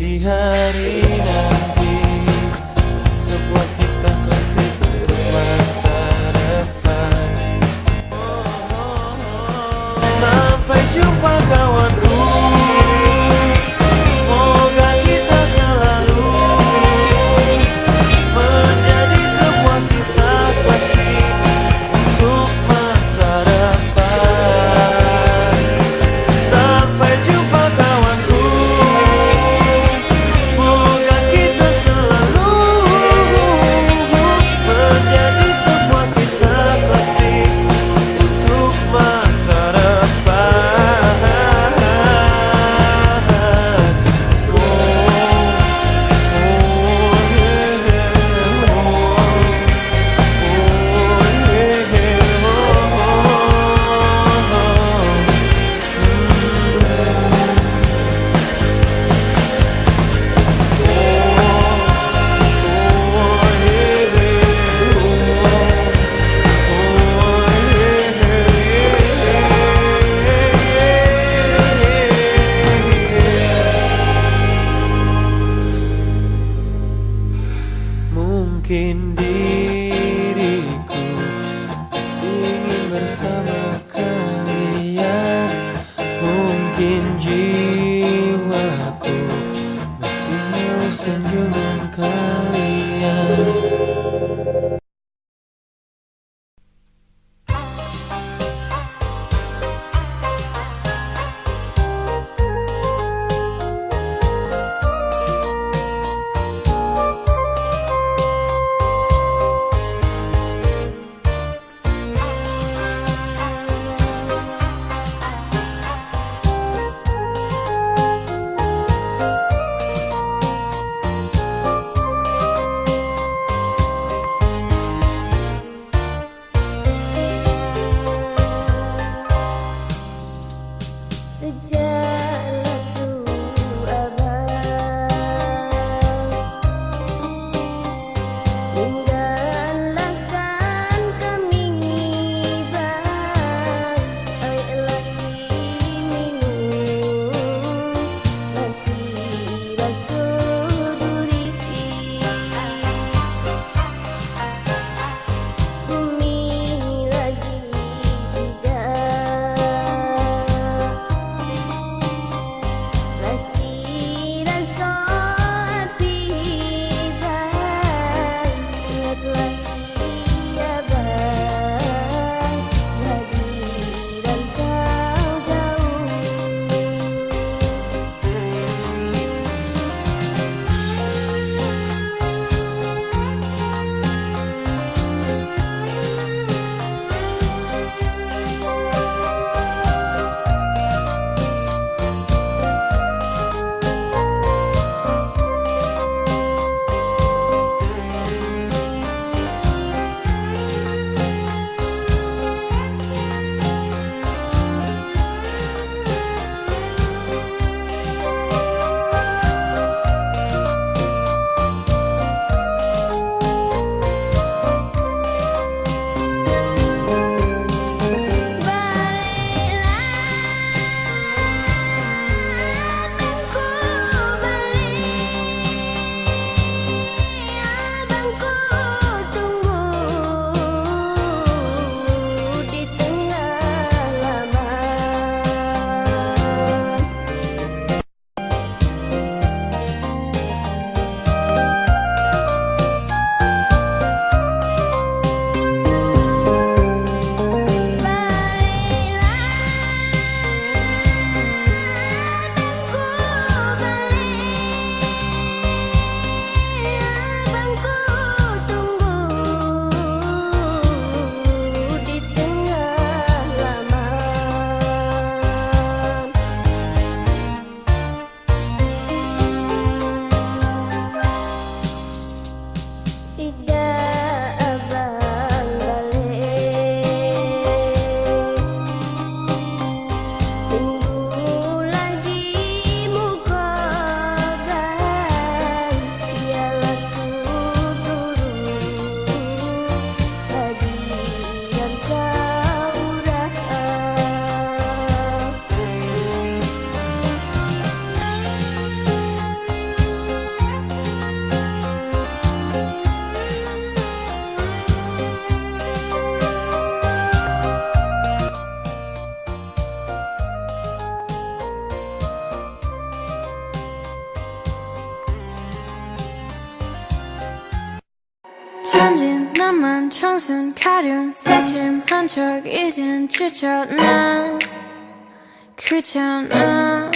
di hari nanti, sebuah kisah klasik untuk masa depan. Sampai jumpa kawanku, semoga kita selalu menjadi sebuah kisah klasik untuk masa depan. Sampai jumpa kawanku, semoga kita selalu menjadi sebuah kisah klasik untuk masa depan. Mungkin diriku masih ingin bersama kalian, mungkin jiwaku masih mau senyuman kalian. 천진 나만 청순 가련 새침한 척 이젠 지쳤나 귀찮아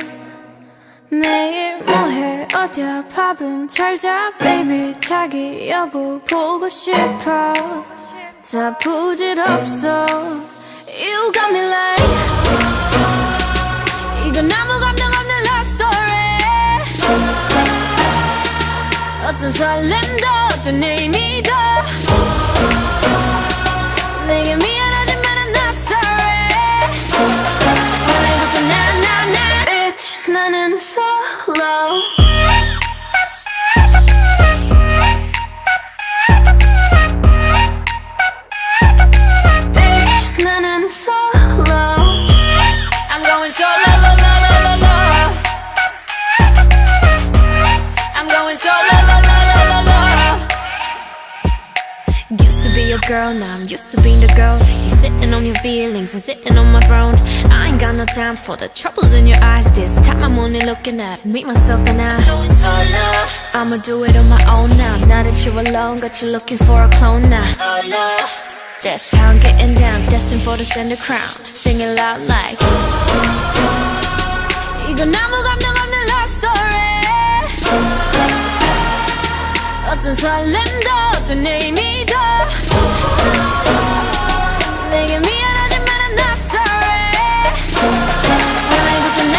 매일 뭐해 어디야 밥은 잘자 baby 자기 여보 보고 싶어 다 부질없어 You got me like 이건 아무 감정 없는 love story 어떤 설렘도 어떤 의미도 내게 미안하지만 I'm not sorry 오늘부터 나 Bitch 나는 solo Bitch 나는 solo I'm going solo la la la la la I'm going solo la la la la la Used to be your girl, now I'm used to being the girl. You sitting on your feelings and sitting on my throne. I ain't got no time for the troubles in your eyes. This time I'm only looking at me, myself and I. I'ma do it on my own now. Now that you're alone, got you looking for a clone now. That's how I'm getting down, destined for the center crown. Sing it loud like 이건 아무 감정 없는 love story 어떤 설렘도 어떤 의미도 내게 미안하지만 I'm not sorry 오늘부터 나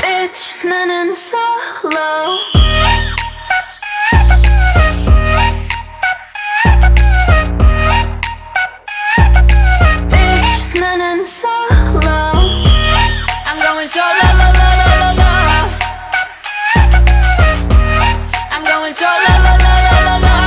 Bitch 나는 solo Bitch 나는 solo I'm going solo la la la la la I'm going solo la la la la la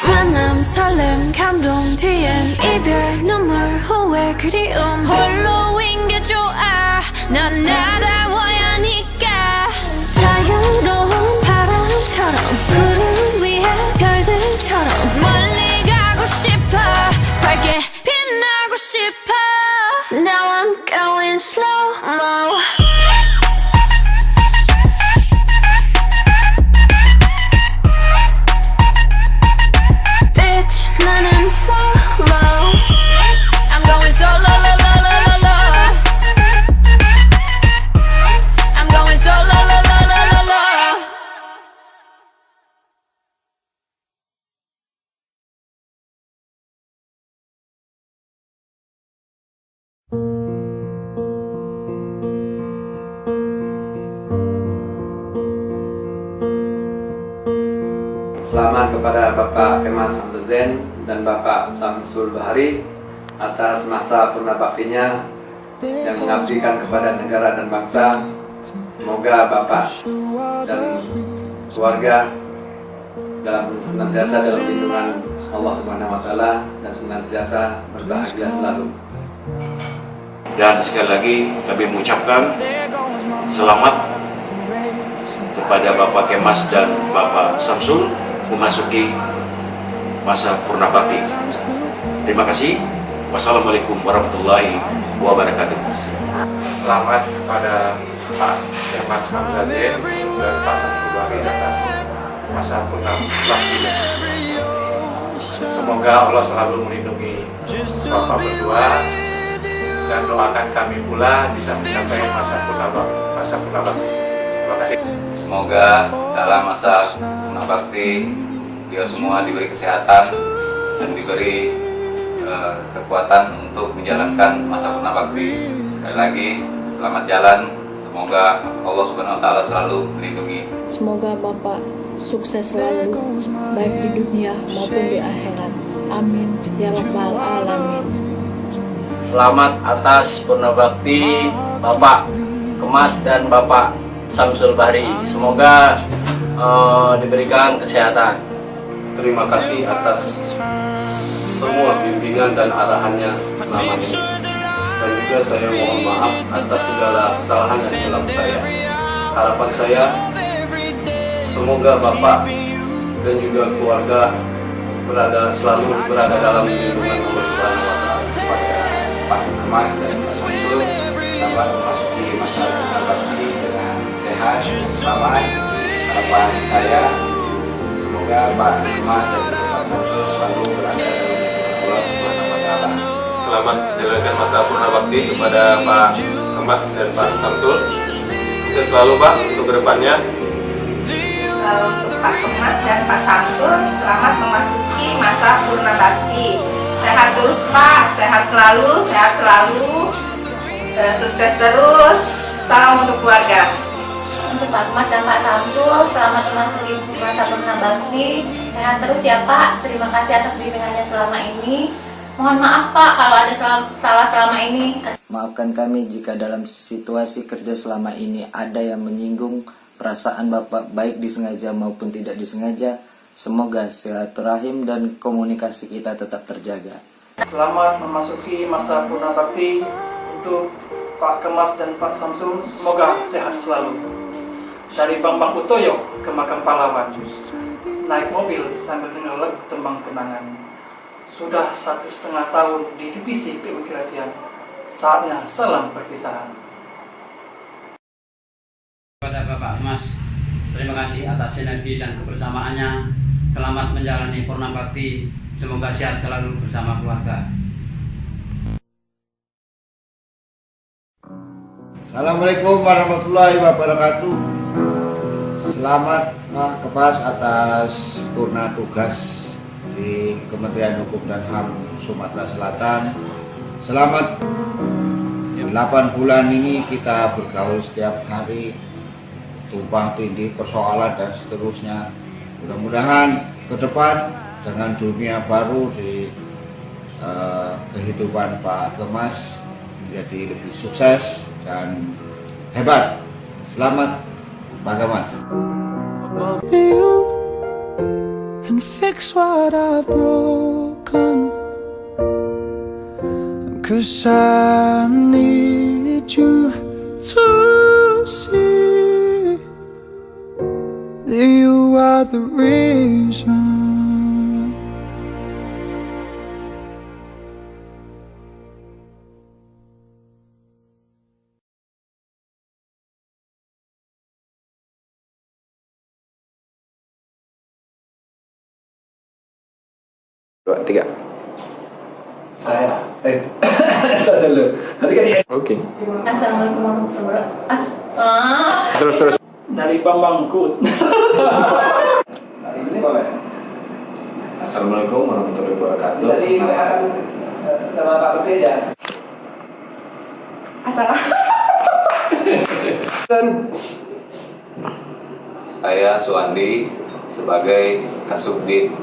만남 설렘 감동 뒤엔 이별 눈물 후회 그리움 홀로인 게 좋아 난 나다워야 하니까 자유로운 바람처럼 구름 위에 별들처럼 멀리 가고 싶어 밝게 빛나고 싶어 Now I'm going slow-mo Bitch 나는 solo I'm going solo la la la la la I'm going solo la la la la la Selamat kepada Bapak Kemas Hamduzen dan Bapak Samsul Bahari atas masa purna baktinya yang mengabdikan kepada negara dan bangsa. Semoga Bapak dan keluarga senantiasa dalam lindungan Allah Subhanahu wa taala dan senantiasa berbahagia selalu. Dan sekali lagi kami mengucapkan selamat kepada Bapak Kemas dan Bapak Samsul memasuki masa purna bakti. Terima kasih. Wassalamualaikum warahmatullahi wabarakatuh. Selamat kepada Pak Kemas Hamduzen dan Pak Samsul Bahari atas masa purna baktinya. Semoga Allah selalu melindungi Bapak berdua dan doakan kami pula bisa mencapai masa purna bakti. Terima kasih. Semoga dalam masa purna bakti beliau semua diberi kesehatan dan diberi kekuatan untuk menjalankan masa purna bakti. Sekali lagi selamat jalan. Semoga Allah Subhanahu wa taala selalu melindungi. Semoga Bapak sukses selalu baik di dunia maupun di akhirat. Amin ya rabbal alamin. Selamat atas purna bakti Bapak Kemas dan Bapak Samsul Bahari. Semoga diberikan kesehatan. Terima kasih atas semua bimbingan dan arahannya selama ini. Dan juga saya mohon maaf atas segala kesalahan yang dilakukan saya. Harapan saya semoga Bapak dan juga keluarga selalu berada dalam lindungan Allah Subhanahu wa taala. Kepada Pak Kemas dan Pak Samsul dapat memasuki masa purna bakti dengan sehat dan selamat. Harapan saya semoga semoga Pak Kemas dan Pak Samsul selalu berada dalam Allah Subhanahu wa Ta'ala. Selamat menjalankan masa purna bakti kepada Pak Kemas dan Pak Samsul. Sukses selalu Pak untuk kedepannya. Untuk Pak Kemas dan Pak Samsul, selamat memasuki masa purna bakti. Sehat terus Pak, sehat selalu, sukses terus. Salam untuk keluarga. Untuk Pak Kemas dan Pak Samsul, selamat memasuki masa purna bakti. Sehat terus ya Pak. Terima kasih atas bimbingannya selama ini. Mohon maaf Pak kalau ada salah selama ini. Maafkan kami jika dalam situasi kerja selama ini ada yang menyinggung perasaan Bapak baik disengaja maupun tidak disengaja. Semoga silaturahim dan komunikasi kita tetap terjaga. Selamat memasuki masa purna bakti untuk Pak Kemas dan Pak Samsul. Semoga sehat selalu. Dari Bambang Utoyo ke Makam Pahlawan, naik mobil sambil dengar lagu Tembang Kenangan. Sudah 1,5 tahun di divisi keimigrasian, saatnya salam perpisahan. Kepada Bapak Kemas, terima kasih atas sinergi dan kebersamaannya. Selamat menjalani purna bakti. Semoga sehat selalu bersama keluarga. Assalamualaikum warahmatullahi wabarakatuh. Selamat Pak Kemas atas purna tugas di Kementerian Hukum dan HAM Sumatera Selatan. Selamat 8 bulan ini kita bergaul setiap hari, tumpang tindih persoalan dan seterusnya. Mudah-mudahan ke depan dengan dunia baru di kehidupan Pak Kemas menjadi lebih sukses dan hebat. Selamat Pak Kemas. And fix what I've broken, 'cause I need you to see that you are the reason. Dua, tiga. Saya dulu. Tadi kan Oke. Assalamualaikum warahmatullahi wabarakatuh. Terus. Dari Bambang Kut. Assalamualaikum warahmatullahi wabarakatuh. Jadi sama Pak Putri ya. Saya Suandi sebagai Kasubdit